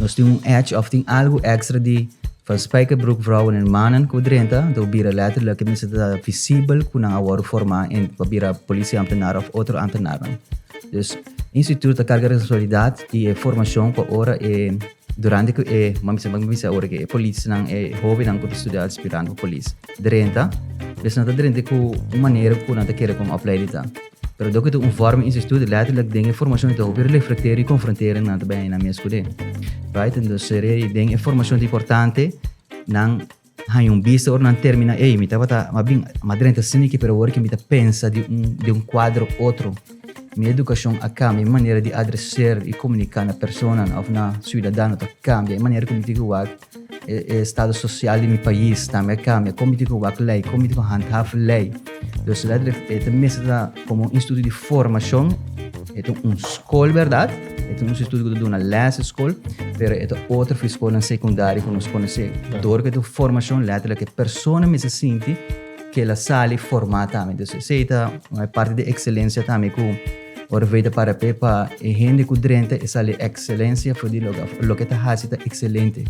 Nós temos edge of tem algo extra de van spijkerbroek vrouwen en mannen kudrenta, do bira letterlijk que mensen dat visibel kunnen worden forma en bira politieambtenaar of outro ambtenaren. Dus instituto da carga responsabilidade e formação com ora e durante que mamisa ora que polícia não é jovem não que estudar aspirando com polícia. Drenta, mas não drenta com uma maneira que não quer como opleidita. Pero do que tu forma instituto letterlijk dingen formação então vir reflecteer e confronteer não também na minha escola. Right? Então seria den informação importante não hai vista ou não termina me tava ma drenta siniki pero ora que me pensa de quadro outro. Minha educação cambia, a maneira de adressar e comunicar na pessoa ou na cidadão cambia, a maneira como digo o estado social do meu país também cambia, como digo o lei, como digo handhaf lei. Então, também está como instituto de formação, é escola, verdade? É instituto de uma les escola, mas é outra escola secundária que nós conhecemos. Door que formação, letterlijk, que a pessoa me se sente que ela sale formada também. Então, essa é uma parte de excelência também com ora veita para pepa e gente que drenta essa excelência foi de lo que está excelente.